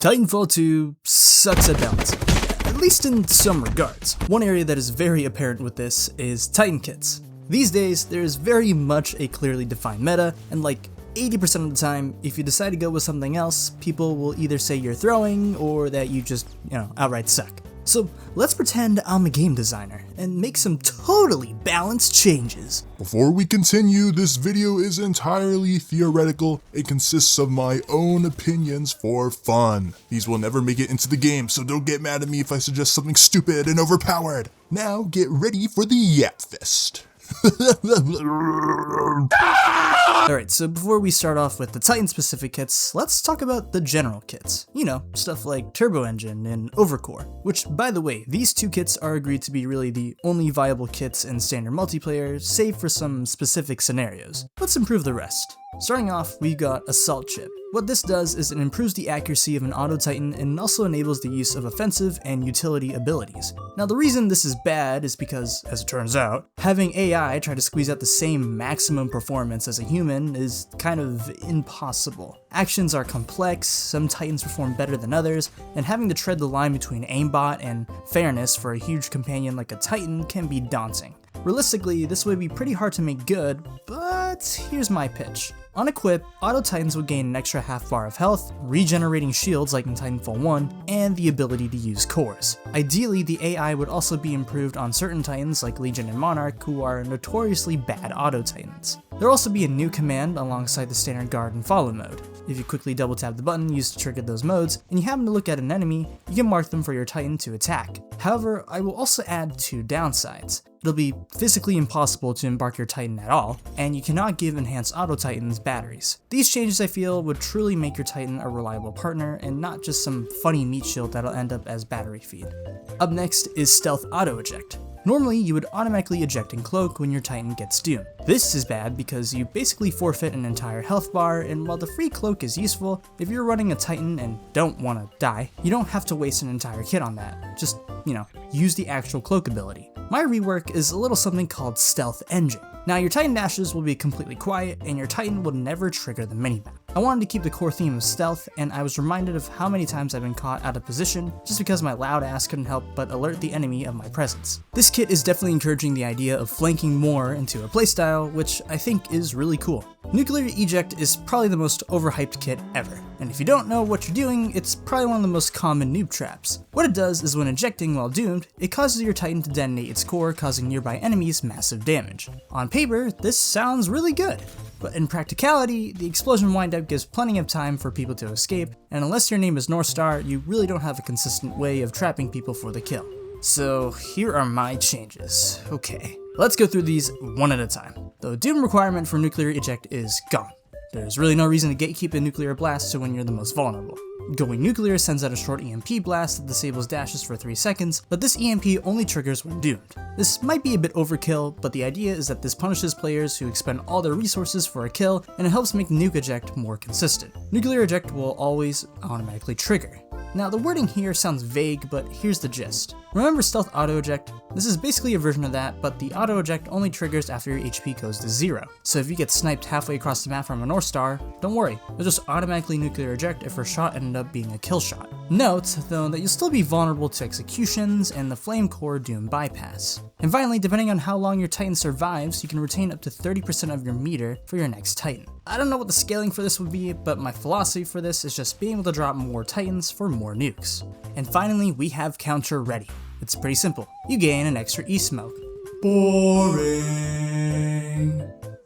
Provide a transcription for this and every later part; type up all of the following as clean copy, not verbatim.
Titanfall 2 sucks at balancing, at least in some regards. One area that is very apparent with this is Titan Kits. These days, there is very much a clearly defined meta, and like 80% of the time, if you decide to go with something else, people will either say you're throwing or that you just, outright suck. So let's pretend I'm a game designer and make some totally balanced changes. Before we continue, this video is entirely theoretical. It consists of my own opinions for fun. These will never make it into the game, so don't get mad at me if I suggest something stupid and overpowered. Now get ready for the Yap Fist. Alright, so before we start off with the Titan specific kits, let's talk about the general kits. You know, stuff like Turbo Engine and Overcore, which by the way, these two kits are agreed to be really the only viable kits in standard multiplayer, save for some specific scenarios. Let's improve the rest. Starting off, we've got Assault Chip. What this does is it improves the accuracy of an auto titan and also enables the use of offensive and utility abilities. Now the reason this is bad is because, as it turns out, having AI try to squeeze out the same maximum performance as a human is kind of impossible. Actions are complex, some titans perform better than others, and having to tread the line between aimbot and fairness for a huge companion like a titan can be daunting. Realistically, this would be pretty hard to make good, but here's my pitch. On equip, auto titans would gain an extra half bar of health, regenerating shields like in Titanfall 1, and the ability to use cores. Ideally, the AI would also be improved on certain titans like Legion and Monarch, who are notoriously bad auto titans. There'll also be a new command alongside the standard guard and follow mode. If you quickly double tap the button used to trigger those modes, and you happen to look at an enemy, you can mark them for your titan to attack. However, I will also add two downsides. It'll be physically impossible to embark your titan at all, and you cannot give enhanced auto titans batteries. These changes I feel would truly make your titan a reliable partner and not just some funny meat shield that'll end up as battery feed. Up next is Stealth Auto Eject. Normally, you would automatically eject and cloak when your titan gets doomed. This is bad because you basically forfeit an entire health bar, and while the free cloak is useful, if you're running a titan and don't want to die, you don't have to waste an entire kit on that. Just, use the actual cloak ability. My rework is a little something called Stealth Engine. Now your titan dashes will be completely quiet, and your titan will never trigger the minimap. I wanted to keep the core theme of stealth, and I was reminded of how many times I've been caught out of position just because my loud ass couldn't help but alert the enemy of my presence. This kit is definitely encouraging the idea of flanking more into a playstyle, which I think is really cool. Nuclear Eject is probably the most overhyped kit ever, and if you don't know what you're doing, it's probably one of the most common noob traps. What it does is when ejecting while doomed, it causes your titan to detonate its core, causing nearby enemies massive damage. On paper, this sounds really good. But in practicality, the explosion windup gives plenty of time for people to escape, and unless your name is Northstar, you really don't have a consistent way of trapping people for the kill. So here are my changes. Okay, let's go through these one at a time. The doom requirement for nuclear eject is gone. There's really no reason to gatekeep a nuclear blast to when you're the most vulnerable. Going nuclear sends out a short EMP blast that disables dashes for 3 seconds, but this EMP only triggers when doomed. This might be a bit overkill, but the idea is that this punishes players who expend all their resources for a kill, and it helps make nuke eject more consistent. Nuclear eject will always automatically trigger. Now the wording here sounds vague, but here's the gist. Remember Stealth Auto Eject? This is basically a version of that, but the Auto Eject only triggers after your HP goes to 0. So if you get sniped halfway across the map from a Northstar, don't worry, you'll just automatically nuclear eject if your shot ended up being a kill shot. Note, though, that you'll still be vulnerable to executions and the Flame Core Doom bypass. And finally, depending on how long your titan survives, you can retain up to 30% of your meter for your next titan. I don't know what the scaling for this would be, but my philosophy for this is just being able to drop more titans for more nukes. And finally, we have Counter Ready. It's pretty simple. You gain an extra E-smoke. Boring.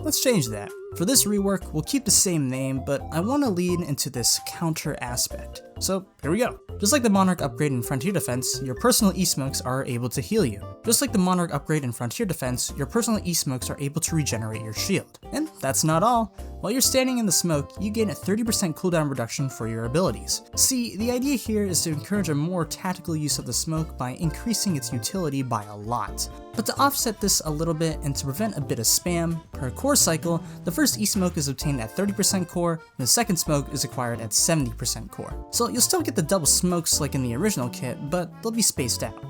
Let's change that. For this rework, we'll keep the same name, but I want to lean into this counter aspect. So here we go. Just like the Monarch upgrade in Frontier Defense, your personal E-smokes are able to heal you. Just like the Monarch upgrade in Frontier Defense, your personal E-smokes are able to regenerate your shield. And that's not all. While you're standing in the smoke, you gain a 30% cooldown reduction for your abilities. See, the idea here is to encourage a more tactical use of the smoke by increasing its utility by a lot. But to offset this a little bit and to prevent a bit of spam, per core cycle, the first E-smoke is obtained at 30% core, and the second smoke is acquired at 70% core. So you'll still get the double smokes like in the original kit, but they'll be spaced out.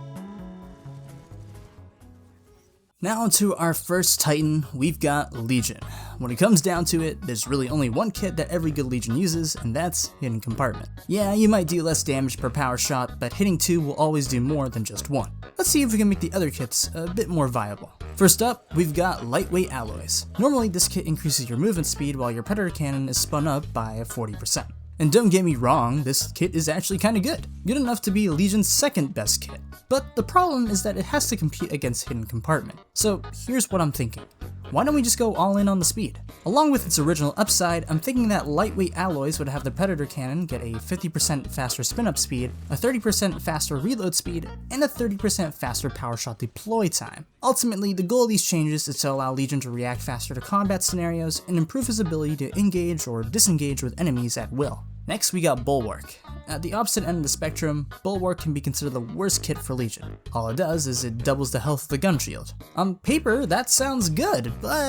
Now onto our first Titan, we've got Legion. When it comes down to it, there's really only one kit that every good Legion uses, and that's Hidden Compartment. Yeah, you might do less damage per power shot, but hitting 2 will always do more than just 1. Let's see if we can make the other kits a bit more viable. First up, we've got Lightweight Alloys. Normally this kit increases your movement speed while your Predator Cannon is spun up by 40%. And don't get me wrong, this kit is actually kinda good. Good enough to be Legion's second best kit. But the problem is that it has to compete against Hidden Compartment. So here's what I'm thinking. Why don't we just go all in on the speed? Along with its original upside, I'm thinking that Lightweight Alloys would have the Predator Cannon get a 50% faster spin-up speed, a 30% faster reload speed, and a 30% faster power shot deploy time. Ultimately, the goal of these changes is to allow Legion to react faster to combat scenarios and improve his ability to engage or disengage with enemies at will. Next, we got Bulwark. At the opposite end of the spectrum, Bulwark can be considered the worst kit for Legion. All it does is it doubles the health of the gun shield. On paper, that sounds good, but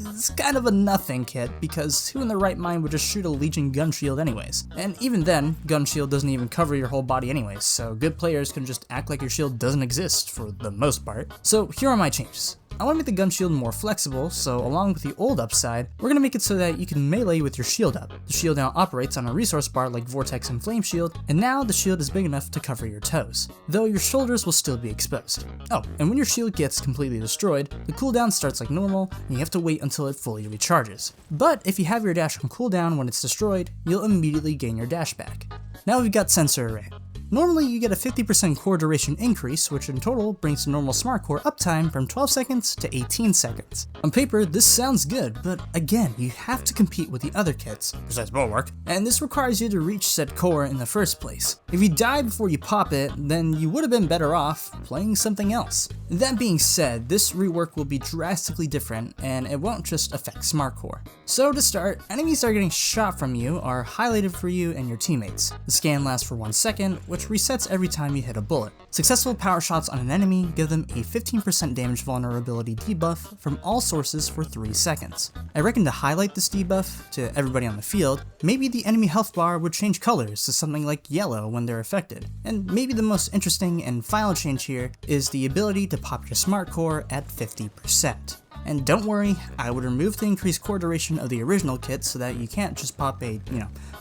it's kind of a nothing kit because who in their right mind would just shoot a Legion gun shield anyways? And even then, gun shield doesn't even cover your whole body anyways, so good players can just act like your shield doesn't exist for the most part. So here are my changes. I want to make the gun shield more flexible, so along with the old upside, we're going to make it so that you can melee with your shield up. The shield now operates on a resource bar like Vortex and Flame Shield, and now the shield is big enough to cover your toes, though your shoulders will still be exposed. Oh, and when your shield gets completely destroyed, the cooldown starts like normal, and you have to wait until it fully recharges. But if you have your dash on cooldown when it's destroyed, you'll immediately gain your dash back. Now we've got Sensor Array. Normally you get a 50% core duration increase, which in total brings the normal smart core uptime from 12 seconds to 18 seconds. On paper, this sounds good, but again, you have to compete with the other kits, besides Bulwark, and this requires you to reach said core in the first place. If you die before you pop it, then you would have been better off playing something else. That being said, this rework will be drastically different, and it won't just affect smart core. So to start, enemies that are getting shot from you are highlighted for you and your teammates. The scan lasts for 1 second, which resets every time you hit a bullet. Successful power shots on an enemy give them a 15% damage vulnerability debuff from all sources for 3 seconds. I reckon to highlight this debuff to everybody on the field, maybe the enemy health bar would change colors to something like yellow when they're affected. And maybe the most interesting and final change here is the ability to pop your smart core at 50%. And don't worry, I would remove the increased core duration of the original kit so that you can't just pop a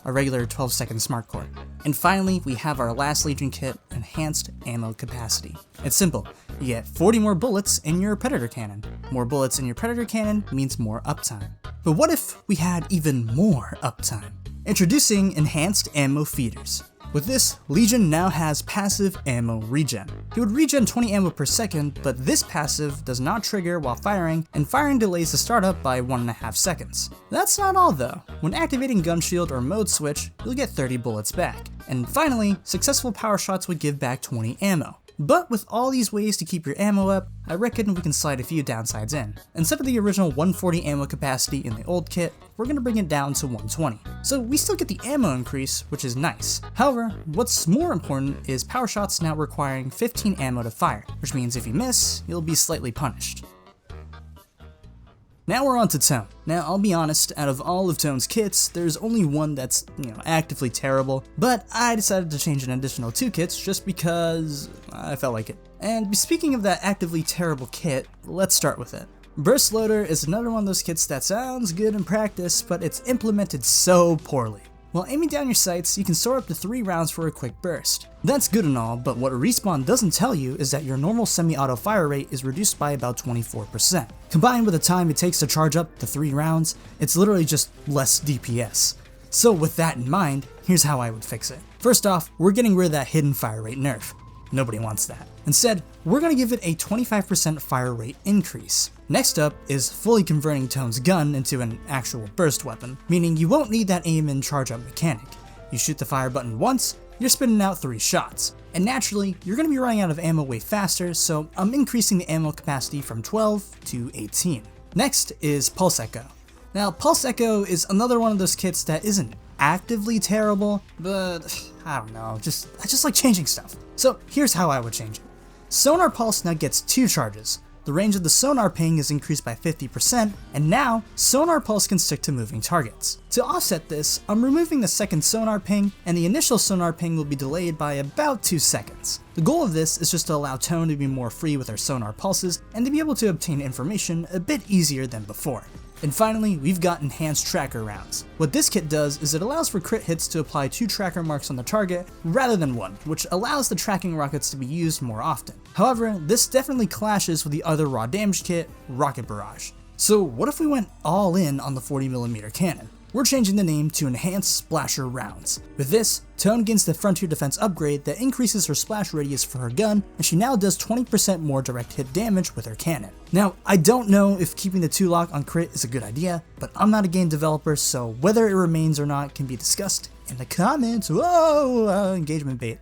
regular 12-second smart core. And finally, we have our last Legion kit, Enhanced Ammo Capacity. It's simple, you get 40 more bullets in your Predator Cannon. More bullets in your Predator Cannon means more uptime. But what if we had even more uptime? Introducing Enhanced Ammo Feeders. With this, Legion now has passive ammo regen. He would regen 20 ammo per second, but this passive does not trigger while firing, and firing delays the startup by 1.5 seconds. That's not all though. When activating gun shield or mode switch, you'll get 30 bullets back. And finally, successful power shots would give back 20 ammo. But with all these ways to keep your ammo up, I reckon we can slide a few downsides in. Instead of the original 140 ammo capacity in the old kit, we're going to bring it down to 120. So we still get the ammo increase, which is nice. However, what's more important is power shots now requiring 15 ammo to fire, which means if you miss, you'll be slightly punished. Now we're on to Tone. Now I'll be honest, out of all of Tone's kits, there's only one that's, actively terrible, but I decided to change an additional 2 kits just because I felt like it. And speaking of that actively terrible kit, let's start with it. Burst Loader is another one of those kits that sounds good in practice, but it's implemented so poorly. While aiming down your sights, you can store up to 3 rounds for a quick burst. That's good and all, but what Respawn doesn't tell you is that your normal semi-auto fire rate is reduced by about 24%. Combined with the time it takes to charge up to 3 rounds, it's literally just less DPS. So with that in mind, here's how I would fix it. First off, we're getting rid of that hidden fire rate nerf. Nobody wants that. Instead, we're going to give it a 25% fire rate increase. Next up is fully converting Tone's gun into an actual burst weapon, meaning you won't need that aim and charge up mechanic. You shoot the fire button once, you're spitting out 3 shots. And naturally, you're going to be running out of ammo way faster, so I'm increasing the ammo capacity from 12 to 18. Next is Pulse Echo. Now, Pulse Echo is another one of those kits that isn't actively terrible, but I don't know, I just like changing stuff. So here's how I would change it. Sonar Pulse now gets 2 charges. the range of the sonar ping is increased by 50%, and now sonar pulse can stick to moving targets. To offset this, I'm removing the second sonar ping, and the initial sonar ping will be delayed by about 2 seconds. The goal of this is just to allow Tone to be more free with her sonar pulses and to be able to obtain information a bit easier than before. And finally, we've got enhanced tracker rounds. What this kit does is it allows for crit hits to apply 2 tracker marks on the target rather than 1, which allows the tracking rockets to be used more often. However, this definitely clashes with the other raw damage kit, Rocket Barrage. So what if we went all in on the 40mm cannon? We're changing the name to Enhanced Splasher Rounds. With this, Tone gains the Frontier Defense upgrade that increases her splash radius for her gun, and she now does 20% more direct hit damage with her cannon. Now, I don't know if keeping the 2 lock on crit is a good idea, but I'm not a game developer, so whether it remains or not can be discussed in the comments. Whoa, engagement bait.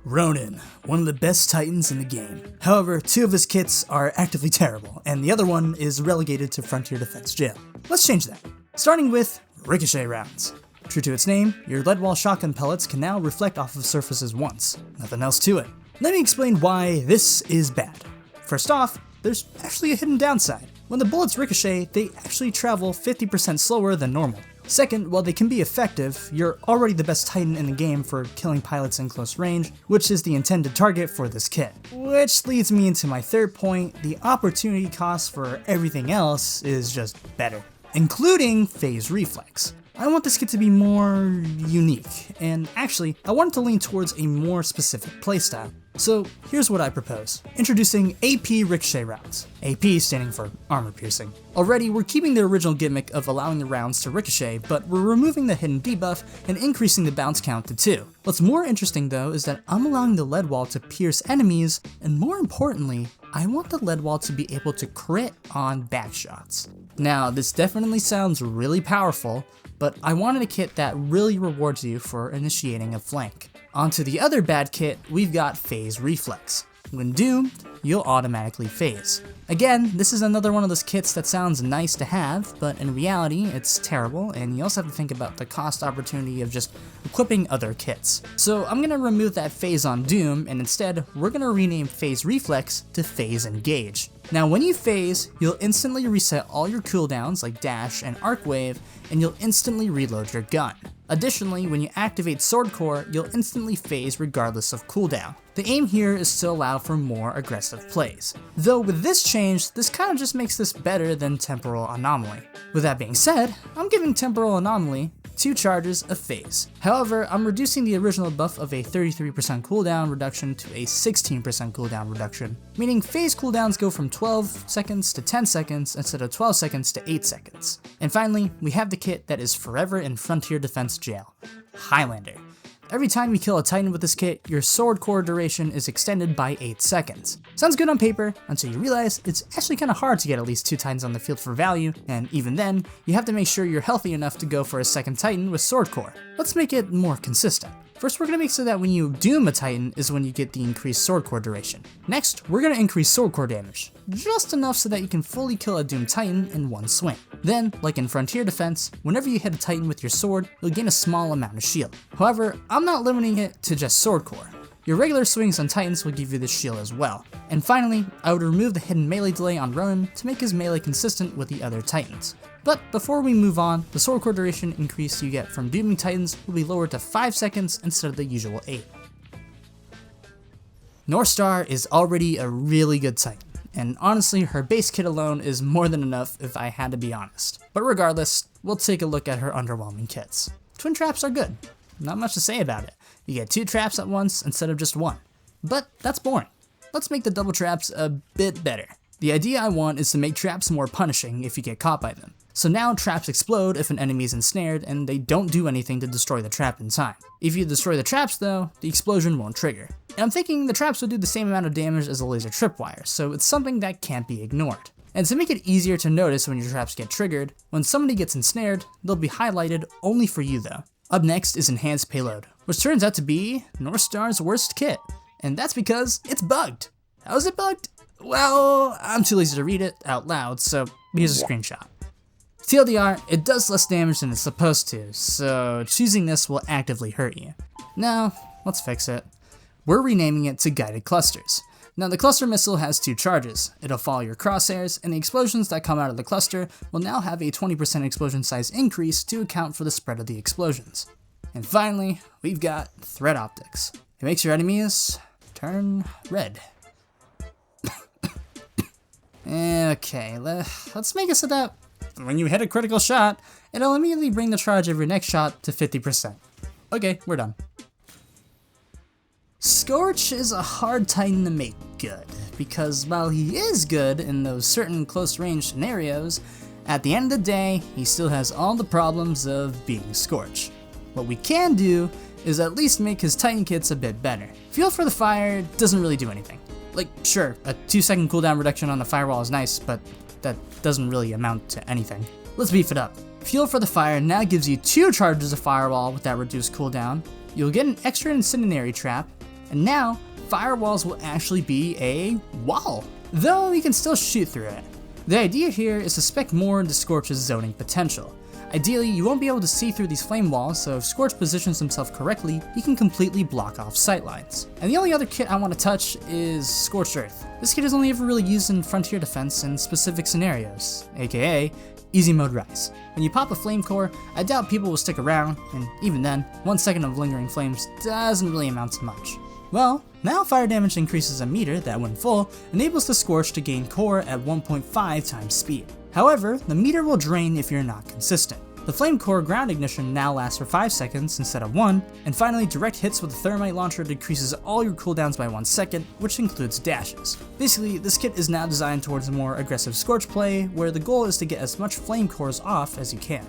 Ronin, one of the best titans in the game. However, 2 of his kits are actively terrible, and the other one is relegated to Frontier Defense jail. Let's change that. Starting with Ricochet Rounds. True to its name, your lead wall shotgun pellets can now reflect off of surfaces once. Nothing else to it. Let me explain why this is bad. First off, there's actually a hidden downside. When the bullets ricochet, they actually travel 50% slower than normal. Second, while they can be effective, you're already the best Titan in the game for killing pilots in close range, which is the intended target for this kit. Which leads me into my third point, the opportunity cost for everything else is just better, including Phase Reflex. I want this kit to be more unique, and actually, I want it to lean towards a more specific playstyle. So here's what I propose. Introducing AP Ricochet Rounds. AP standing for Armor Piercing. Already, we're keeping the original gimmick of allowing the rounds to ricochet, but we're removing the hidden debuff and increasing the bounce count to 2. What's more interesting though is that I'm allowing the lead wall to pierce enemies, and more importantly, I want the lead wall to be able to crit on back shots. Now, this definitely sounds really powerful, but I wanted a kit that really rewards you for initiating a flank. Onto the other bad kit, we've got Phase Reflex. When doomed, you'll automatically phase. Again, this is another one of those kits that sounds nice to have, but in reality, it's terrible, and you also have to think about the cost opportunity of just equipping other kits. So I'm gonna remove that phase on doom, and instead, we're gonna rename Phase Reflex to Phase Engage. Now when you phase, you'll instantly reset all your cooldowns like dash and arc wave, and you'll instantly reload your gun. Additionally, when you activate Sword Core, you'll instantly phase regardless of cooldown. The aim here is to allow for more aggressive plays. Though with this change, this kind of just makes this better than Temporal Anomaly. With that being said, I'm giving Temporal Anomaly 2 charges of phase. However, I'm reducing the original buff of a 33% cooldown reduction to a 16% cooldown reduction, meaning phase cooldowns go from 12 seconds to 10 seconds instead of 12 seconds to 8 seconds. And finally, we have the kit that is forever in Frontier Defense jail, Highlander. Every time you kill a Titan with this kit, your sword core duration is extended by 8 seconds. Sounds good on paper, until you realize it's actually kind of hard to get at least 2 Titans on the field for value, and even then, you have to make sure you're healthy enough to go for a second Titan with sword core. Let's make it more consistent. First, we're going to make so that when you doom a Titan is when you get the increased sword core duration. Next, we're going to increase sword core damage, just enough so that you can fully kill a doomed Titan in one swing. Then, like in Frontier Defense, whenever you hit a Titan with your sword, you'll gain a small amount of shield. However, I'm not limiting it to just sword core. Your regular swings on Titans will give you this shield as well. And finally, I would remove the hidden melee delay on Ronin to make his melee consistent with the other Titans. But before we move on, the sword core duration increase you get from dooming Titans will be lowered to 5 seconds instead of the usual 8. Northstar is already a really good Titan, and honestly her base kit alone is more than enough if I had to be honest. But regardless, we'll take a look at her underwhelming kits. Twin traps are good, not much to say about it. You get 2 traps at once instead of just 1. But that's boring. Let's make the double traps a bit better. The idea I want is to make traps more punishing if you get caught by them. So now traps explode if an enemy is ensnared and they don't do anything to destroy the trap in time. If you destroy the traps though, the explosion won't trigger. And I'm thinking the traps will do the same amount of damage as a laser tripwire, so it's something that can't be ignored. And to make it easier to notice when your traps get triggered, when somebody gets ensnared, they'll be highlighted only for you though. Up next is Enhanced Payload, which turns out to be Northstar's worst kit. And that's because it's bugged. How is it bugged? Well, I'm too lazy to read it out loud, so here's a screenshot. TLDR, it does less damage than it's supposed to, so choosing this will actively hurt you. Now, let's fix it. We're renaming it to Guided Clusters. Now the cluster missile has 2 charges. It'll follow your crosshairs, and the explosions that come out of the cluster will now have a 20% explosion size increase to account for the spread of the explosions. And finally, we've got threat optics. It makes your enemies turn red. Okay, let's make it so that when you hit a critical shot, it'll immediately bring the charge of your next shot to 50%. Okay, we're done. Scorch is a hard Titan to make good, because while he is good in those certain close range scenarios, at the end of the day, he still has all the problems of being Scorch. What we can do is at least make his Titan kits a bit better. Fuel for the fire doesn't really do anything. Like, sure, a 2-second cooldown reduction on the firewall is nice, but that doesn't really amount to anything. Let's beef it up. Fuel for the fire now gives you 2 charges of firewall with that reduced cooldown. You'll get an extra incendiary trap, and now firewalls will actually be a wall, though you can still shoot through it. The idea here is to spec more into Scorch's zoning potential. Ideally, you won't be able to see through these flame walls, so if Scorch positions himself correctly, he can completely block off sightlines. And the only other kit I want to touch is Scorched Earth. This kit is only ever really used in frontier defense in specific scenarios, aka easy mode rise. When you pop a flame core, I doubt people will stick around, and even then, 1 second of lingering flames doesn't really amount to much. Well, now fire damage increases a meter that, when full, enables the Scorch to gain core at 1.5 times speed. However, the meter will drain if you're not consistent. The flame core ground ignition now lasts for 5 seconds instead of 1, and finally direct hits with the thermite launcher decreases all your cooldowns by 1 second, which includes dashes. Basically, this kit is now designed towards a more aggressive Scorch play, where the goal is to get as much flame cores off as you can.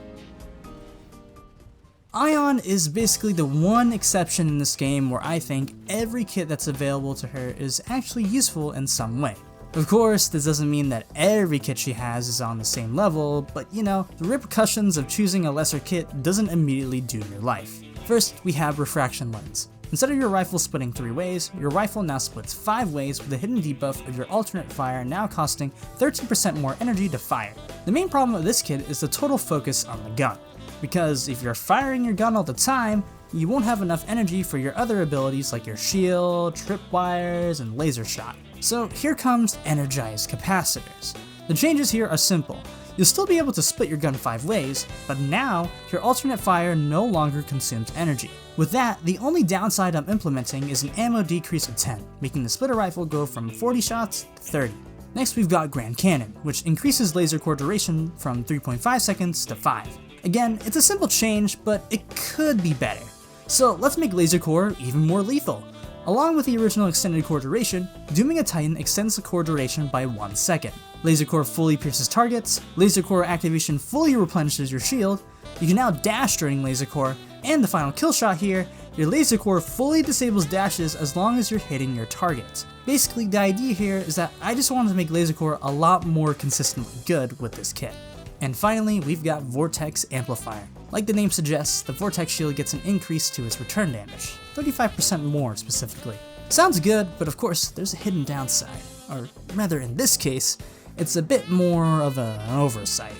Ion is basically the one exception in this game where I think every kit that's available to her is actually useful in some way. Of course, this doesn't mean that every kit she has is on the same level, but you know, the repercussions of choosing a lesser kit doesn't immediately doom your life. First, we have Refraction Lens. Instead of your rifle splitting 3 ways, your rifle now splits 5 ways with the hidden debuff of your alternate fire now costing 13% more energy to fire. The main problem with this kit is the total focus on the gun, because if you're firing your gun all the time, you won't have enough energy for your other abilities like your shield, tripwires, and laser shot. So here comes energized capacitors. The changes here are simple. You'll still be able to split your gun 5 ways, but now your alternate fire no longer consumes energy. With that, the only downside I'm implementing is an ammo decrease of 10, making the splitter rifle go from 40 shots to 30. Next we've got Gran Cannon, which increases laser core duration from 3.5 seconds to 5. Again, it's a simple change, but it could be better. So let's make laser core even more lethal. Along with the original extended core duration, dooming a Titan extends the core duration by 1 second. Laser core fully pierces targets, laser core activation fully replenishes your shield, you can now dash during laser core, and the final kill shot here, your laser core fully disables dashes as long as you're hitting your targets. Basically, the idea here is that I just wanted to make laser core a lot more consistently good with this kit. And finally, we've got Vortex Amplifier. Like the name suggests, the Vortex shield gets an increase to its return damage, 35% more specifically. Sounds good, but of course there's a hidden downside, or rather in this case, it's a bit more of an oversight.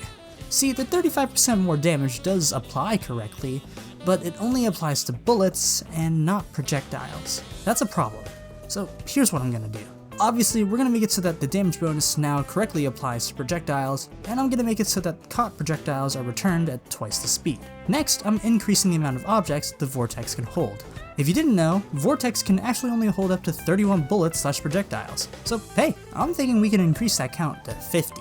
See, the 35% more damage does apply correctly, but it only applies to bullets and not projectiles. That's a problem. So here's what I'm gonna do. Obviously, we're going to make it so that the damage bonus now correctly applies to projectiles, and I'm going to make it so that caught projectiles are returned at twice the speed. Next, I'm increasing the amount of objects the Vortex can hold. If you didn't know, Vortex can actually only hold up to 31 bullets / projectiles, so hey, I'm thinking we can increase that count to 50.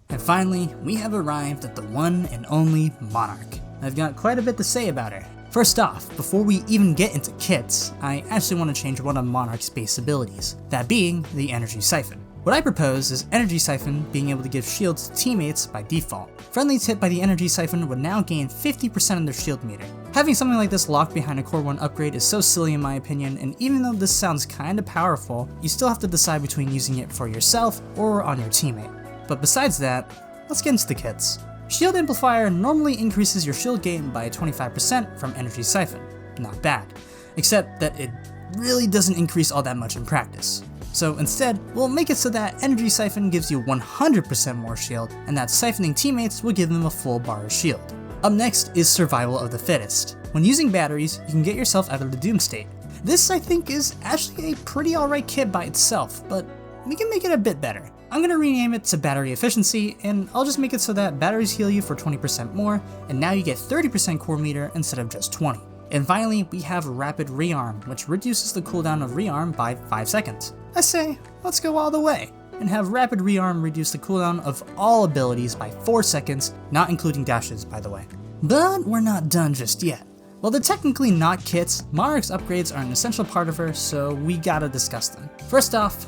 And finally, we have arrived at the one and only Monarch. I've got quite a bit to say about her. First off, before we even get into kits, I actually want to change one of Monarch's base abilities, that being the Energy Siphon. What I propose is Energy Siphon being able to give shields to teammates by default. Friendlies hit by the Energy Siphon would now gain 50% of their shield meter. Having something like this locked behind a Core 1 upgrade is so silly in my opinion, and even though this sounds kinda powerful, you still have to decide between using it for yourself or on your teammate. But besides that, let's get into the kits. Shield Amplifier normally increases your shield gain by 25% from Energy Siphon. Not bad, except that it really doesn't increase all that much in practice. So instead, we'll make it so that Energy Siphon gives you 100% more shield, and that siphoning teammates will give them a full bar of shield. Up next is Survival of the Fittest. When using batteries, you can get yourself out of the doom state. This, I think, is actually a pretty alright kit by itself, but we can make it a bit better. I'm gonna rename it to Battery Efficiency, and I'll just make it so that batteries heal you for 20% more, and now you get 30% core meter instead of just 20. And finally, we have Rapid Rearm, which reduces the cooldown of Rearm by 5 seconds. I say, let's go all the way, and have Rapid Rearm reduce the cooldown of all abilities by 4 seconds, not including dashes, by the way. But we're not done just yet. While they're technically not kits, Monarch's upgrades are an essential part of her, so we gotta discuss them. First off,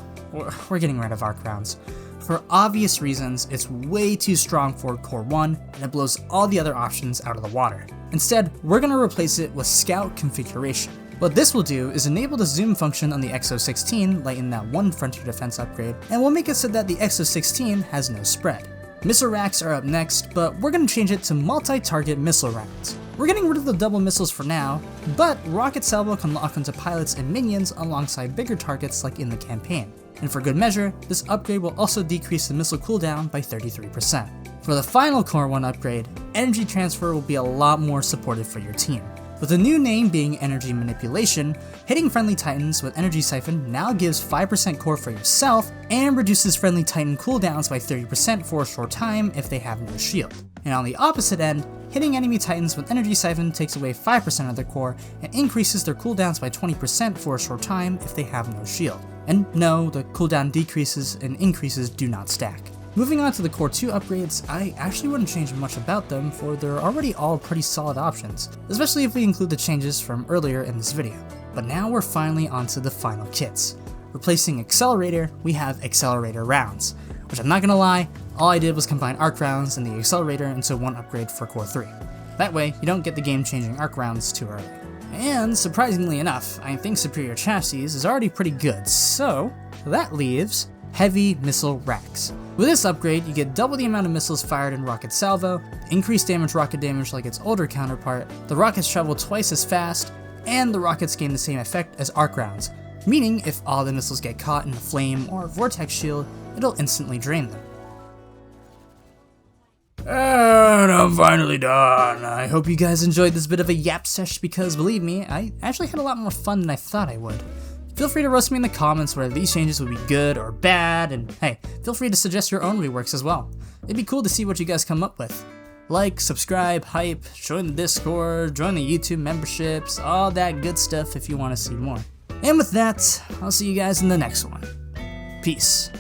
we're getting rid of Arc Rounds. For obvious reasons, it's way too strong for Core 1, and it blows all the other options out of the water. Instead, we're gonna replace it with Scout Configuration. What this will do is enable the zoom function on the XO16, lighten that one frontier defense upgrade, and we'll make it so that the XO16 has no spread. Missile racks are up next, but we're gonna change it to multi-target missile rounds. We're getting rid of the double missiles for now, but rocket salvo can lock onto pilots and minions alongside bigger targets like in the campaign. And for good measure, this upgrade will also decrease the missile cooldown by 33%. For the final Core 1 upgrade, energy transfer will be a lot more supportive for your team. With the new name being Energy Manipulation, hitting friendly titans with Energy Siphon now gives 5% core for yourself and reduces friendly titan cooldowns by 30% for a short time if they have no shield. And on the opposite end, hitting enemy titans with Energy Siphon takes away 5% of their core and increases their cooldowns by 20% for a short time if they have no shield. And no, the cooldown decreases and increases do not stack. Moving on to the Core 2 upgrades, I actually wouldn't change much about them, for they're already all pretty solid options, especially if we include the changes from earlier in this video. But now we're finally onto the final kits. Replacing Accelerator, we have Accelerator Rounds, which I'm not gonna lie, all I did was combine Arc Rounds and the Accelerator into one upgrade for Core 3. That way, you don't get the game-changing Arc Rounds too early. And surprisingly enough, I think Superior Chassis is already pretty good, so that leaves Heavy Missile Racks. With this upgrade, you get double the amount of missiles fired in Rocket Salvo, increased rocket damage like its older counterpart, the rockets travel twice as fast, and the rockets gain the same effect as Arc Rounds, meaning if all the missiles get caught in a flame or vortex shield, it'll instantly drain them. And I'm finally done. I hope you guys enjoyed this bit of a yap sesh, because believe me, I actually had a lot more fun than I thought I would. Feel free to roast me in the comments whether these changes would be good or bad, and hey, feel free to suggest your own reworks as well. It'd be cool to see what you guys come up with. Like, subscribe, hype, join the Discord, join the YouTube memberships, all that good stuff if you want to see more. And with that, I'll see you guys in the next one. Peace.